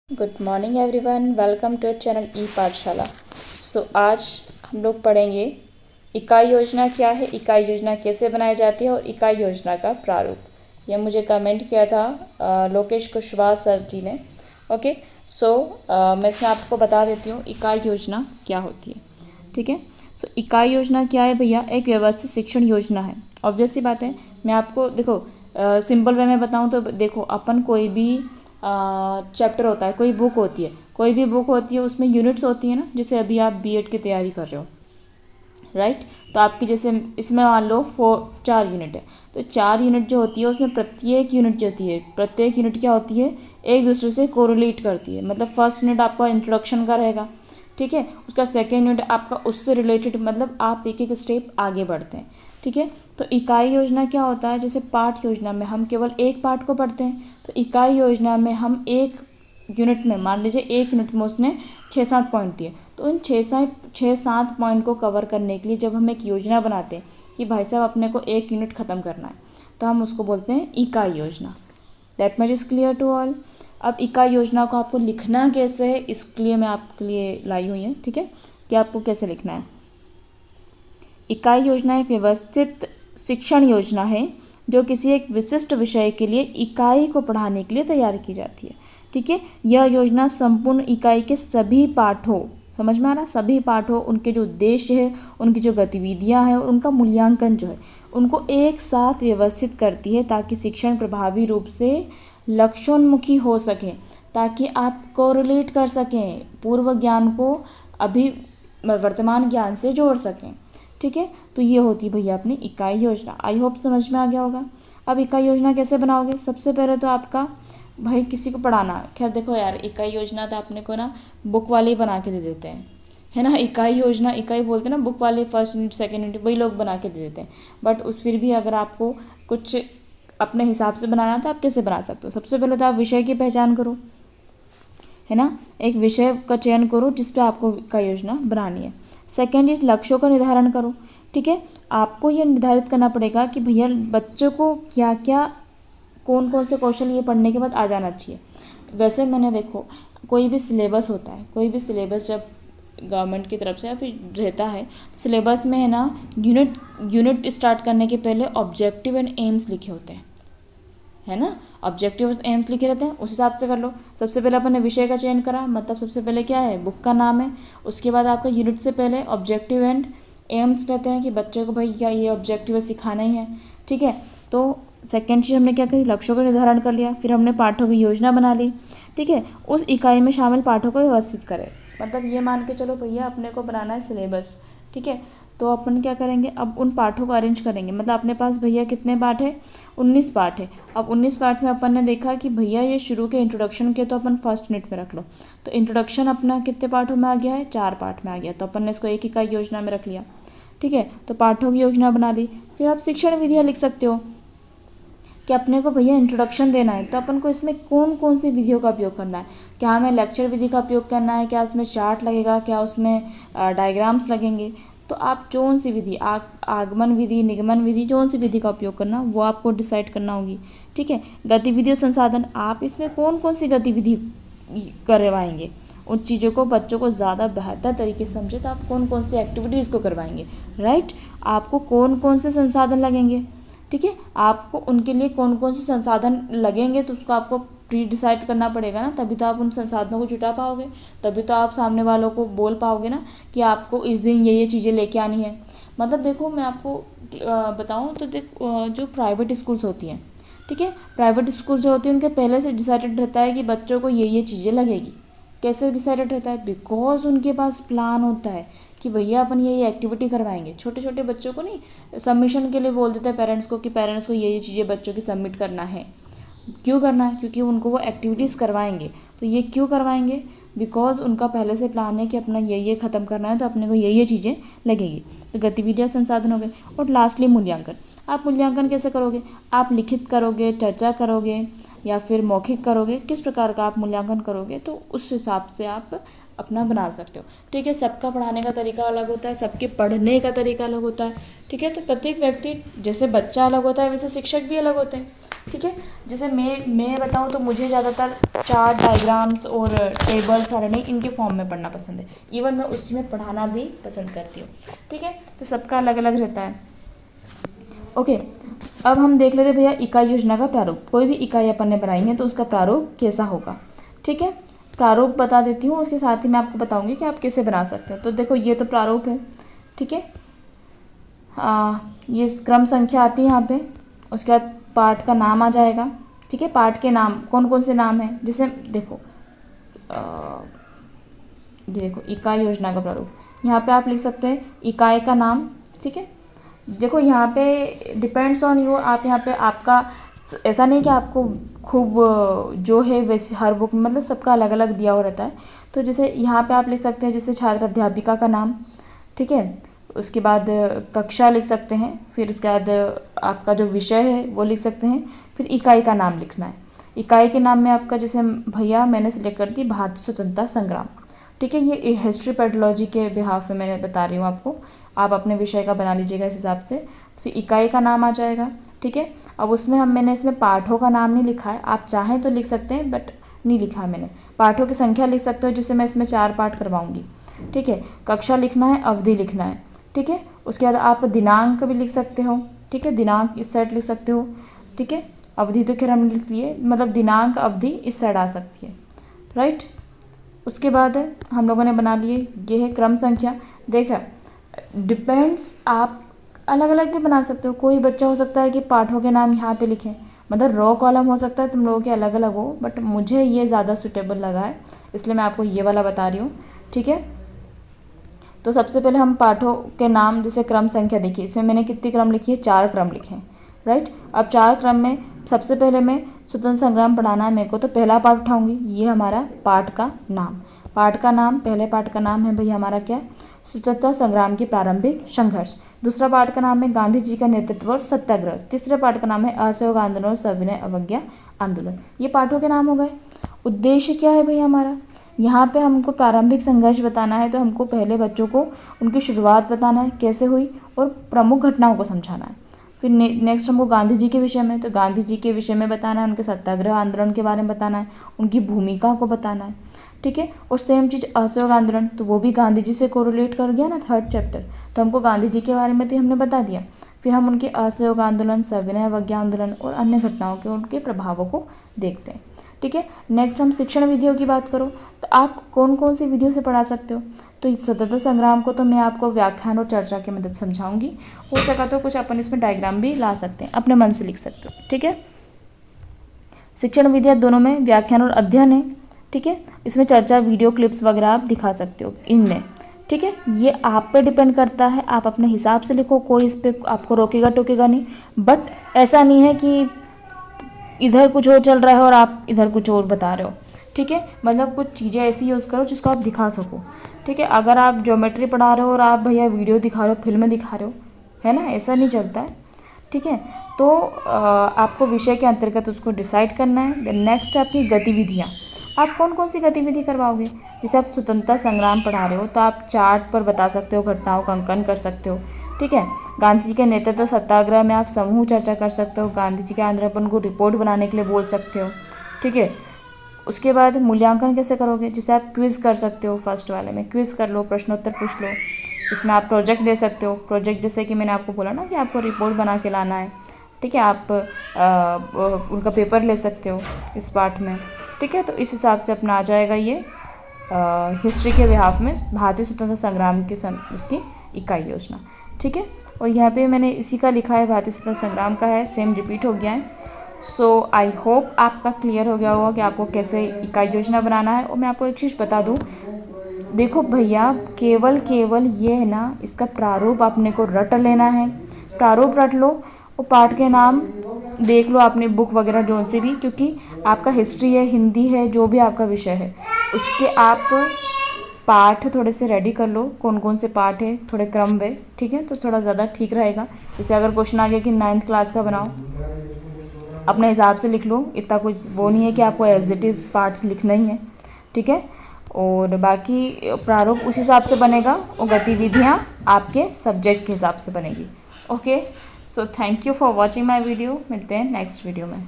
Good morning everyone, welcome to channel e Pathshala. आज हम लोग पढ़ेंगे इकाई योजना क्या है, इकाई योजना कैसे बनाई जाती है और इकाई योजना का प्रारूप। यह मुझे कमेंट किया था लोकेश कुशवाहा सर जी ने। ओके, मैं इसमें आपको बता देती हूँ इकाई योजना क्या होती है। ठीक है, इकाई योजना क्या है भैया? एक व्यवस्थित शिक्षण योजना है। ऑब्वियस सी बात है। मैं आपको देखो सिंपल वे में बताऊँ तो देखो, अपन कोई भी चैप्टर होता है, कोई बुक होती है, उसमें यूनिट्स होती है ना। जैसे अभी आप बीएड की तैयारी कर रहे हो, राइट? तो आपकी जैसे इसमें मान लो 4 यूनिट है, तो 4 यूनिट जो होती है उसमें प्रत्येक यूनिट क्या होती है, एक दूसरे से कोरिलेट करती है। मतलब फर्स्ट यूनिट आपका इंट्रोडक्शन का रहेगा, ठीक है। उसका सेकेंड यूनिट आपका उससे रिलेटेड, मतलब आप एक एक स्टेप आगे बढ़ते हैं, ठीक है। तो इकाई योजना क्या होता है? जैसे पाठ योजना में हम केवल एक पाठ को पढ़ते हैं, तो इकाई योजना में हम एक यूनिट में, मान लीजिए एक यूनिट में उसने 6-7 पॉइंट दिए, तो उन 6-7 पॉइंट को कवर करने के लिए जब हम एक योजना बनाते हैं कि भाई साहब अपने को एक यूनिट ख़त्म करना है, तो हम उसको बोलते हैं इकाई योजना। That much is clear to all. अब इकाई योजना को आपको लिखना कैसे है, इसके लिए मैं आपके लिए लाई हुई है, ठीक है, कि आपको कैसे लिखना है। इकाई योजना एक व्यवस्थित शिक्षण योजना है जो किसी एक विशिष्ट विषय के लिए इकाई को पढ़ाने के लिए तैयार की जाती है, ठीक है। यह योजना संपूर्ण इकाई के सभी पाठों, समझ में आ रहा, सभी पाठों, उनके जो उद्देश्य है, उनकी जो गतिविधियां हैं और उनका मूल्यांकन जो है, उनको एक साथ व्यवस्थित करती है ताकि शिक्षण प्रभावी रूप से लक्ष्योन्मुखी हो सके, ताकि आप कोरिलेट कर सकें, पूर्व ज्ञान को अभी वर्तमान ज्ञान से जोड़ सकें, ठीक है। तो ये होती भैया अपनी इकाई योजना। आई होप समझ में आ गया होगा। अब इकाई योजना कैसे बनाओगे? सबसे पहले तो आपका भाई किसी को पढ़ाना, खैर देखो यार, इकाई योजना तो अपने को ना बुक वाले ही बना के दे देते हैं, है ना। इकाई योजना, इकाई बोलते हैं ना बुक वाले, फर्स्ट यूनिट सेकेंड यूनिट वही लोग बना के दे देते हैं। बट फिर भी अगर आपको कुछ अपने हिसाब से बनाना तो आप कैसे बना सकते हो? सबसे पहले तो आप विषय की पहचान करो, है ना। एक विषय का चयन करो जिस पे आपको इकाई योजना बनानी है। सेकेंड इज लक्ष्यों का निर्धारण करो, ठीक है। आपको ये निर्धारित करना पड़ेगा कि भैया बच्चों को क्या क्या, कौन कौन से कौशल ये पढ़ने के बाद आ जाना चाहिए। वैसे मैंने देखो, कोई भी सिलेबस होता है, कोई भी सिलेबस जब गवर्नमेंट की तरफ से या फिर रहता है, तो सिलेबस में है ना यूनिट स्टार्ट करने के पहले ऑब्जेक्टिव एंड एम्स लिखे होते हैं, है ना। ऑब्जेक्टिव और एम्स लिखे रहते हैं, उस हिसाब से कर लो। सबसे पहले अपन ने विषय का चयन करा, मतलब सबसे पहले क्या है, बुक का नाम है। उसके बाद आपका यूनिट से पहले ऑब्जेक्टिव एंड एम्स रहते हैं कि बच्चों को भाई क्या ये ऑब्जेक्टिव सिखाना ही है, ठीक है। तो सेकेंड चीज़ हमने क्या करी, लक्ष्यों का निर्धारण कर लिया। फिर हमने पाठों की योजना बना ली, ठीक है। उस इकाई में शामिल पाठों को व्यवस्थित करें, मतलब ये मान के चलो भैया अपने को बनाना है सिलेबस, ठीक है। तो अपन क्या करेंगे, अब उन पाठों को अरेंज करेंगे। मतलब अपने पास भैया कितने पाठ है, 19 पाठ है। अब 19 पाठ में अपन ने देखा कि भैया ये शुरू के इंट्रोडक्शन के तो अपन फर्स्ट यूनिट में रख लो, तो इंट्रोडक्शन अपना कितने पाठों में आ गया है, 4 पाठ में आ गया, तो अपन ने इसको एक इकाई योजना में रख लिया, ठीक है। तो पाठों की योजना बना ली। फिर आप शिक्षण विधियाँ लिख सकते हो कि अपने को भैया इंट्रोडक्शन देना है, तो अपन को इसमें कौन कौन सी विधियों का उपयोग करना है। क्या हमें लेक्चर विधि का उपयोग करना है, क्या उसमें चार्ट लगेगा, क्या उसमें डायग्राम्स लगेंगे। तो आप कौन सी विधि, आगमन विधि, निगमन विधि, कौन सी विधि का उपयोग करना वो आपको डिसाइड करना होगी, ठीक है। गतिविधि और संसाधन, आप इसमें कौन कौन सी गतिविधि करवाएंगे, उन चीज़ों को बच्चों को ज़्यादा बेहतर तरीके से समझे तो आप कौन कौन सी एक्टिविटीज़ को करवाएंगे, राइट। आपको कौन कौन से संसाधन लगेंगे, ठीक है। आपको उनके लिए कौन कौन से संसाधन लगेंगे तो उसको आपको प्री डिसाइड करना पड़ेगा ना, तभी तो आप उन संसाधनों को जुटा पाओगे, तभी तो आप सामने वालों को बोल पाओगे ना कि आपको इस दिन ये चीज़ें लेके आनी है। मतलब देखो मैं आपको बताऊँ तो जो प्राइवेट स्कूल्स होती हैं, ठीक है, प्राइवेट स्कूल जो होती है उनके पहले से डिसाइडेड रहता है कि बच्चों को ये चीज़ें लगेगी। कैसे डिसाइडेड रहता है? बिकॉज उनके पास प्लान होता है कि भैया अपन ये एक्टिविटी करवाएंगे। छोटे छोटे बच्चों को नहीं सबमिशन के लिए बोल देते हैं पेरेंट्स को कि पेरेंट्स को ये चीज़ें बच्चों की सबमिट करना है। क्यों करना है? क्योंकि उनको वो एक्टिविटीज़ करवाएंगे। तो ये क्यों करवाएंगे? बिकॉज उनका पहले से प्लान है कि अपना ये ख़त्म करना है, तो अपने को ये चीज़ें लगेगी। तो गतिविधियाँ संसाधन हो गए। और लास्टली मूल्यांकन। आप मूल्यांकन कैसे करोगे? आप लिखित करोगे, चर्चा करोगे, या फिर मौखिक करोगे, किस प्रकार का आप मूल्यांकन करोगे, तो उस हिसाब से आप अपना बना सकते हो। ठीक है, सबका पढ़ाने का तरीका अलग होता है, सबके पढ़ने का तरीका अलग होता है। ठीक है, तो प्रत्येक व्यक्ति, जैसे बच्चा अलग होता है वैसे शिक्षक भी अलग होते हैं। ठीक है, जैसे मैं बताऊँ तो मुझे ज़्यादातर चार्ट, डायग्राम्स और टेबल, सरणी इनके फॉर्म में पढ़ना पसंद है। इवन मैं उसी में पढ़ाना भी पसंद करती हूँ। ठीक है, तो सबका अलग अलग रहता है। ओके, अब हम देख लेते भैया इकाई योजना का प्रारूप। कोई भी इकाई अपन ने बनाई है तो उसका प्रारूप कैसा होगा। ठीक है, प्रारूप बता देती हूँ, उसके साथ ही मैं आपको बताऊँगी कि आप कैसे बना सकते हो। तो देखो ये तो प्रारूप है। ठीक है, ये क्रम संख्या आती है यहाँ पे, उसके बाद पाठ का नाम आ जाएगा। ठीक है, पाठ के नाम कौन कौन से नाम हैं, जैसे देखो ये देखो इकाई योजना का प्रारूप, यहाँ पे आप लिख सकते हैं इकाई का नाम। ठीक है, देखो यहाँ पे डिपेंड्स ऑन यू, आप यहाँ पे आपका ऐसा नहीं कि आपको खूब जो है वैसे हर बुक में, मतलब सबका अलग अलग दिया हुआ रहता है। तो जैसे यहाँ पे आप लिख सकते हैं जैसे छात्र अध्यापिका का नाम। ठीक है, उसके बाद कक्षा लिख सकते हैं, फिर उसके बाद आपका जो विषय है वो लिख सकते हैं, फिर इकाई का नाम लिखना है। इकाई के नाम में आपका जैसे भैया मैंने सेलेक्ट कर दी भारतीय स्वतंत्रता संग्राम। ठीक है, ये हिस्ट्री पेडोलॉजी के बिहाफ में मैंने बता रही हूँ आपको, आप अपने विषय का बना लीजिएगा इस हिसाब से। फिर इकाई का नाम आ जाएगा। ठीक है, अब उसमें मैंने इसमें पाठों का नाम नहीं लिखा है, आप चाहें तो लिख सकते हैं बट नहीं लिखा है मैंने। पाठों की संख्या लिख सकते हो, जिससे मैं इसमें 4 पाठ करवाऊंगी। ठीक है, कक्षा लिखना है, अवधि लिखना है। ठीक है, उसके बाद आप दिनांक भी लिख सकते हो। ठीक है, दिनांक इस साइड लिख सकते हो। ठीक है, अवधि तो खैर हमने लिख लिए, मतलब दिनांक अवधि इस साइड आ सकती है। राइट, उसके बाद हम लोगों ने बना लिए, ये है क्रम संख्या। देखा, डिपेंड्स, आप अलग अलग भी बना सकते हो। कोई बच्चा हो सकता है कि पाठों के नाम यहाँ पे लिखें, मतलब रो कॉलम हो सकता है तुम लोगों के अलग अलग हो, बट मुझे ये ज़्यादा सूटेबल लगा है, इसलिए मैं आपको ये वाला बता रही हूँ। ठीक है, तो सबसे पहले हम पाठों के नाम, जैसे क्रम संख्या देखिए, इसमें मैंने कितनी क्रम लिखी है, 4 क्रम लिखे हैं। राइट, अब 4 क्रम में सबसे पहले मैं स्वतंत्र संग्राम पढ़ाना है मेरे को, तो पहला पाठ उठाऊंगी, ये हमारा पाठ का नाम। पाठ का नाम, पहले पाठ का नाम है भैया हमारा क्या, स्वतंत्रता संग्राम की प्रारंभिक संघर्ष। दूसरा पाठ का नाम है गांधी जी का नेतृत्व और सत्याग्रह। तीसरे पाठ का नाम है असहयोग आंदोलन और सविनय अवज्ञा आंदोलन। ये पाठों के नाम हो गए। उद्देश्य क्या है भैया हमारा, यहाँ पे हमको प्रारंभिक संघर्ष बताना है, तो हमको पहले बच्चों को उनकी शुरुआत बताना है कैसे हुई और प्रमुख घटनाओं को समझाना है। फिर नेक्स्ट हमको गांधी जी के विषय में, तो गांधी जी के विषय में बताना है, उनके सत्याग्रह आंदोलन के बारे में बताना है, उनकी भूमिका को बताना है। ठीक है, और सेम चीज़ असहयोग आंदोलन, तो वो भी गांधी जी से कोरिलेट कर गया ना, 3rd चैप्टर, तो हमको गांधी जी के बारे में तो हमने बता दिया। फिर हम उनके असहयोग आंदोलन, सविनय अवज्ञा आंदोलन और अन्य घटनाओं के उनके प्रभावों को देखते हैं। ठीक है, नेक्स्ट हम शिक्षण विधियों की बात करो, तो आप कौन कौन सी विधियों से पढ़ा सकते हो। तो स्वतंत्रता संग्राम को तो मैं आपको व्याख्यान और चर्चा की मदद समझाऊंगी, हो सका तो कुछ अपन इसमें डायग्राम भी ला सकते हैं, अपने मन से लिख सकते हो। ठीक है, शिक्षण विधियाँ दोनों में व्याख्यान और अध्ययन है। ठीक है, इसमें चर्चा, वीडियो क्लिप्स वगैरह आप दिखा सकते हो इनमें। ठीक है, ये आप पे डिपेंड करता है, आप अपने हिसाब से लिखो, कोई इस पर आपको रोकेगा टोकेगा नहीं। बट ऐसा नहीं है कि इधर कुछ और चल रहा है और आप इधर कुछ और बता रहे हो। ठीक है, मतलब कुछ चीज़ें ऐसी यूज़ करो जिसको आप दिखा सको। ठीक है, अगर आप ज्योमेट्री पढ़ा रहे हो और आप भैया वीडियो दिखा रहे हो, फिल्म दिखा रहे हो, है ना, ऐसा नहीं चलता है। ठीक है, तो आपको विषय के अंतर्गत उसको डिसाइड करना है। देन नेक्स्ट आपकी गतिविधियाँ, आप कौन कौन सी गतिविधि करवाओगे। जैसे आप स्वतंत्रता संग्राम पढ़ा रहे हो तो आप चार्ट पर बता सकते हो, घटनाओं का अंकन कर सकते हो। ठीक है, गांधी जी के नेतृत्व सत्याग्रह में आप समूह चर्चा कर सकते हो, गांधी जी के आंदोलन को रिपोर्ट बनाने के लिए बोल सकते हो। ठीक है, उसके बाद मूल्यांकन कैसे करोगे, जैसे आप क्विज़ कर सकते हो, फर्स्ट वाले में क्विज़ कर लो, प्रश्नोत्तर पूछ लो। इसमें आप प्रोजेक्ट दे सकते हो, प्रोजेक्ट जैसे कि मैंने आपको बोला ना कि आपको रिपोर्ट बना के लाना है। ठीक है, आप उनका पेपर ले सकते हो इस पार्ट में। ठीक है, तो इस हिसाब से अपना आ जाएगा ये हिस्ट्री के बिहाफ में भारतीय स्वतंत्रता संग्राम की उसकी इकाई योजना। ठीक है, और यहाँ पे मैंने इसी का लिखा है, भारतीय स्वतंत्रता संग्राम का है, सेम रिपीट हो गया है। सो आई होप आपका क्लियर हो गया होगा कि आपको कैसे इकाई योजना बनाना है। और मैं आपको एक चीज़ बता दूँ, देखो भैया, केवल ये है ना, इसका प्रारूप आपने को रट लेना है। प्रारूप रट लो और पाठ के नाम देख लो अपनी बुक वगैरह जो से भी, क्योंकि आपका हिस्ट्री है, हिंदी है, जो भी आपका विषय है उसके आप पाठ थोड़े से रेडी कर लो, कौन कौन से पाठ है, थोड़े क्रम में। ठीक है, तो थोड़ा ज़्यादा ठीक रहेगा। जैसे अगर क्वेश्चन आ गया कि 9th क्लास का बनाओ, अपने हिसाब से लिख लो, इतना कुछ वो नहीं है कि आपको एज इट इज़ पार्ट्स लिखना ही है, ठीक है। और बाकी प्रारूप उस हिसाब से बनेगा और गतिविधियाँ आपके सब्जेक्ट के हिसाब से बनेगी। Okay, so thank you for watching my video. मिलते हैं नेक्स्ट वीडियो में।